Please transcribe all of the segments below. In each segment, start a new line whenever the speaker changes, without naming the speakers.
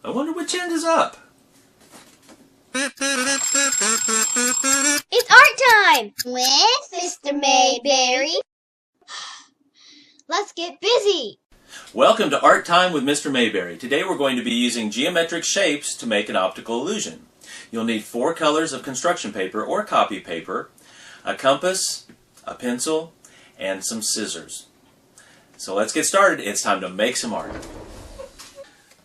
I wonder which end is up.
It's art time with Mr. Mayberry. Let's get busy.
Welcome to Art Time with Mr. Mayberry. Today we're going to be using geometric shapes to make an optical illusion. You'll need 4 colors of construction paper or copy paper, a compass, a pencil, and some scissors. So let's get started. It's time to make some art.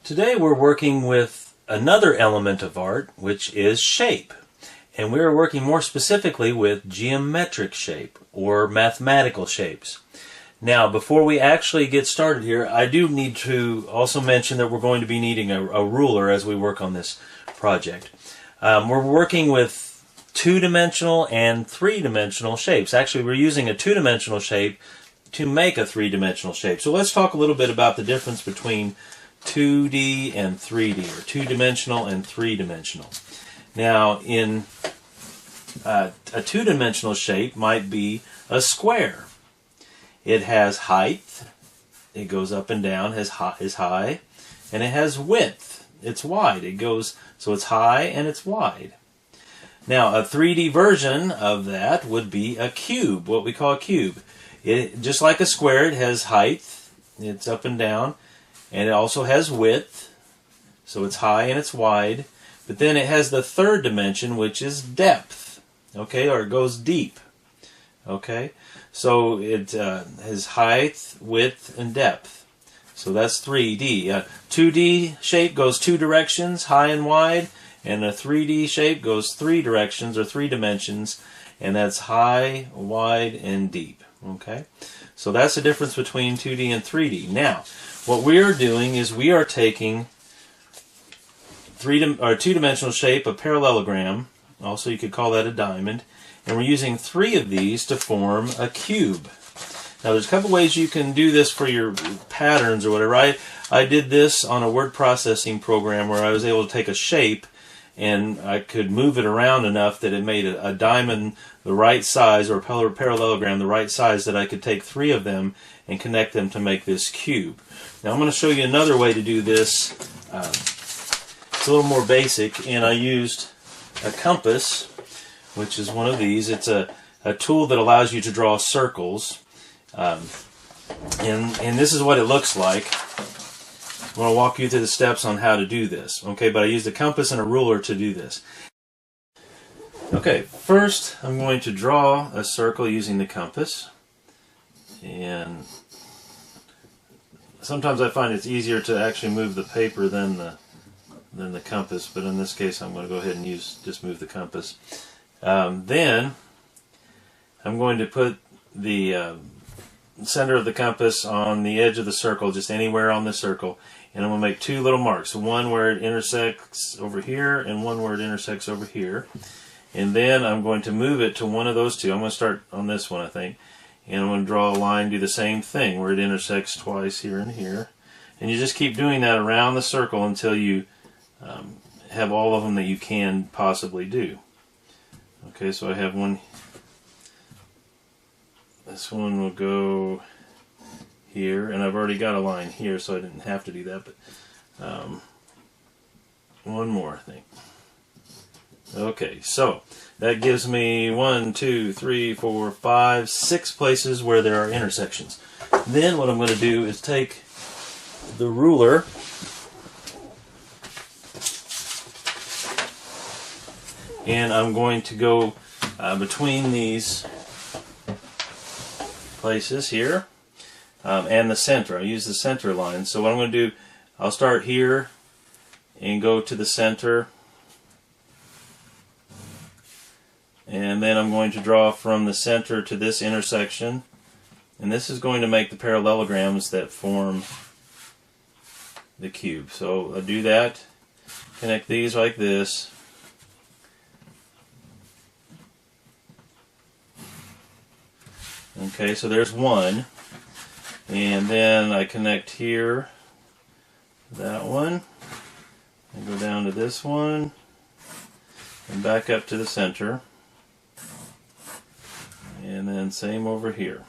Today we're working with another element of art, which is shape. And we're working more specifically with geometric shape or mathematical shapes. Now, before we actually get started here, I do need to also mention that we're going to be needing a ruler as we work on this project. We're working with 2-dimensional and 3-dimensional shapes. Actually, we're using a 2-dimensional shape to make a 3-dimensional shape. So let's talk a little bit about the difference between 2D and 3D, or 2-dimensional and 3-dimensional. Now, in a 2-dimensional shape might be a square. It has height, it goes up and down, is high, and it has width, it's wide. It goes, so it's high and it's wide. Now, a 3D version of that would be a cube, what we call a cube. Just like a square, it has height, it's up and down, and it also has width, so it's high and it's wide. But then it has the third dimension, which is depth, okay, or it goes deep, okay. So it has height, width, and depth. So that's 3D. A 2D shape goes 2 directions, high and wide, and a 3D shape goes 3 directions or 3 dimensions, and that's high, wide, and deep. Okay, so that's the difference between 2D and 3D. Now, what we are doing is we are taking 2-dimensional shape, a parallelogram, also you could call that a diamond, and we're using 3 of these to form a cube. Now there's a couple ways you can do this for your patterns or whatever. I did this on a word processing program where I was able to take a shape and I could move it around enough that it made a diamond the right size, or a parallelogram the right size, that I could take 3 of them and connect them to make this cube. Now I'm going to show you another way to do this. It's a little more basic, and I used a compass, which is one of these. It's a tool that allows you to draw circles. And this is what it looks like. I'm going to walk you through the steps on how to do this. Okay, but I used a compass and a ruler to do this. Okay, first I'm going to draw a circle using the compass. And sometimes I find it's easier to actually move the paper than the compass, but in this case I'm going to go ahead and just move the compass. Then I'm going to put the center of the compass on the edge of the circle, just anywhere on the circle, and I'm going to make 2 little marks, one where it intersects over here and one where it intersects over here. And then I'm going to move it to one of those 2. I'm going to start on this one, I think, and I'm going to draw a line, do the same thing where it intersects twice here and here, and you just keep doing that around the circle until you have all of them that you can possibly do. Okay, so I have one. This one will go here, and I've already got a line here, so I didn't have to do that, but one more, I think. Okay, so that gives me 1, 2, 3, 4, 5, 6 places where there are intersections. Then what I'm going to do is take the ruler and I'm going to go between these places here and the center. I use the center line. So what I'm going to do, I'll start here and go to the center, and then I'm going to draw from the center to this intersection, and this is going to make the parallelograms that form the cube. So I'll do that, connect these like this. Okay, so there's one, and then I connect here, that one, and go down to this one, and back up to the center, and then same over here.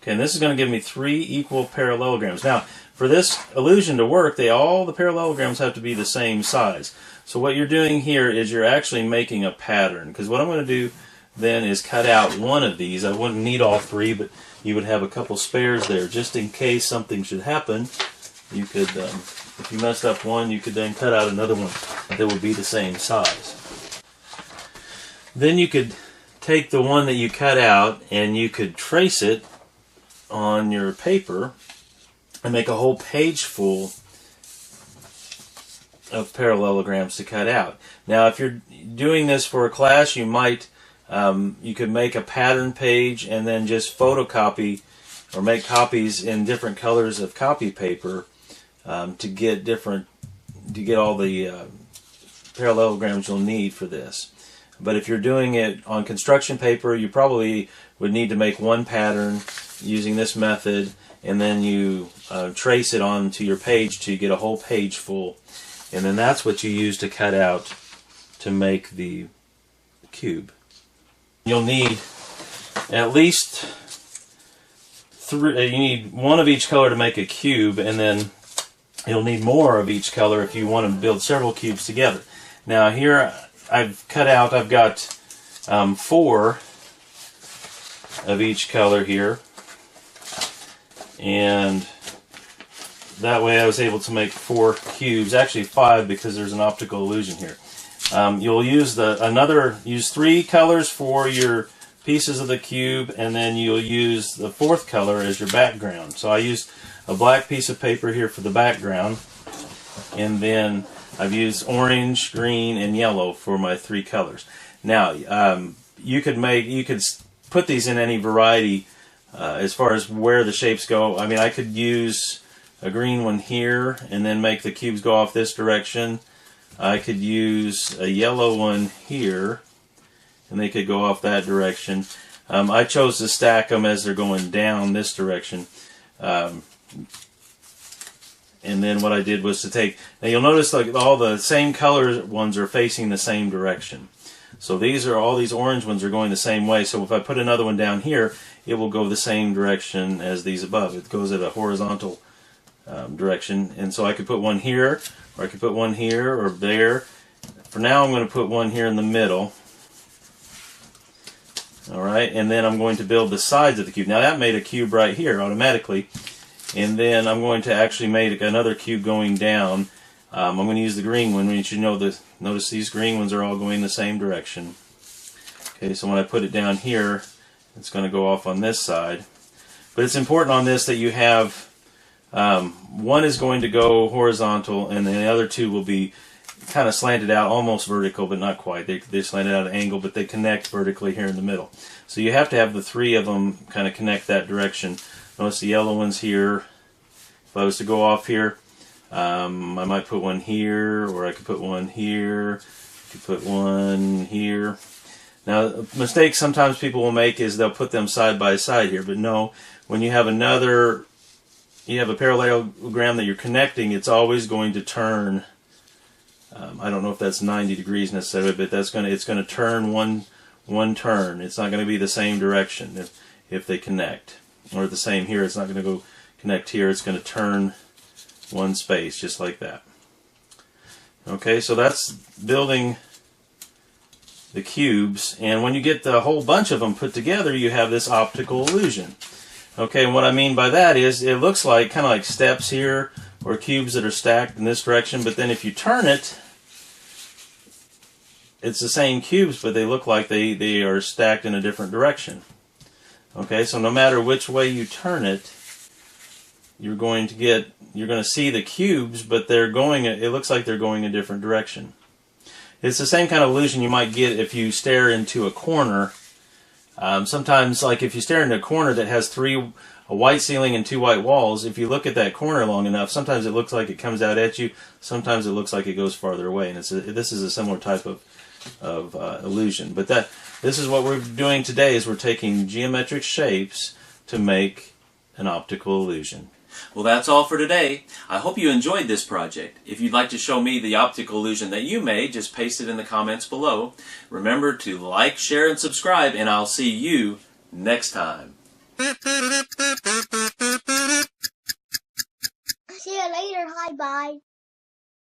Okay, and this is going to give me 3 equal parallelograms. Now, for this illusion to work, all the parallelograms have to be the same size. So what you're doing here is you're actually making a pattern, because what I'm going to do then is cut out one of these. I wouldn't need all three, but you would have a couple spares there just in case something should happen. You could, if you messed up one, you could then cut out another one that would be the same size. Then you could take the one that you cut out and you could trace it on your paper and make a whole page full of parallelograms to cut out. Now, if you're doing this for a class, you might you could make a pattern page and then just photocopy or make copies in different colors of copy paper to get all the parallelograms you'll need for this. But if you're doing it on construction paper, you probably would need to make one pattern using this method, and then you trace it onto your page to get a whole page full, and then that's what you use to cut out to make the cube. You'll need at least three. You need one of each color to make a cube, and then you'll need more of each color if you want to build several cubes together. Now here I've got 4 of each color here, and that way I was able to make 4 cubes, actually 5 because there's an optical illusion here. You'll use use 3 colors for your pieces of the cube, and then you'll use the 4th color as your background. So I used a black piece of paper here for the background, and then I've used orange, green, and yellow for my 3 colors. Now, you could put these in any variety as far as where the shapes go. I mean, I could use a green one here and then make the cubes go off this direction. I could use a yellow one here and they could go off that direction. I chose to stack them as they're going down this direction. And then what I did was to take, now you'll notice like all the same color ones are facing the same direction. So all these orange ones are going the same way. So if I put another one down here, it will go the same direction as these above. It goes at a horizontal direction. And so I could put one here, or I could put one here or there. For now I'm going to put one here in the middle. Alright, and then I'm going to build the sides of the cube. Now that made a cube right here automatically. And then I'm going to actually make another cube going down. I'm going to use the green one. Notice these green ones are all going the same direction. Okay, so when I put it down here, it's going to go off on this side. But it's important on this that you have one is going to go horizontal, and then the other 2 will be kind of slanted out, almost vertical, but not quite. They're slanted out at an angle, but they connect vertically here in the middle. So you have to have the 3 of them kind of connect that direction. Notice the yellow one's here. If I was to go off here, I might put one here, or I could put one here, I could put one here. Now, a mistake sometimes people will make is they'll put them side by side here, but no, when you have you have a parallelogram that you're connecting, it's always going to turn, I don't know if that's 90 degrees necessarily, but it's going to turn one turn. It's not going to be the same direction if they connect. Or the same here, it's not going to go connect here, it's going to turn one space, just like that. Okay, so that's building the cubes, and when you get the whole bunch of them put together, you have this optical illusion. Okay, and what I mean by that is it looks like kind of like steps here, or cubes that are stacked in this direction, but then if you turn it, it's the same cubes, but they look like they are stacked in a different direction. Okay, so no matter which way you turn it, you're going to see the cubes, but it looks like they're going a different direction. It's the same kind of illusion you might get if you stare into a corner. Sometimes, like if you stare into a corner that has a white ceiling and 2 white walls, if you look at that corner long enough, sometimes it looks like it comes out at you, sometimes it looks like it goes farther away, and this is a similar type of illusion. But this is what we're doing today, is we're taking geometric shapes to make an optical illusion.
Well, that's all for today. I hope you enjoyed this project. If you'd like to show me the optical illusion that you made, just paste it in the comments below. Remember to like, share, and subscribe, and I'll see you next time.
See you later. Hi, bye.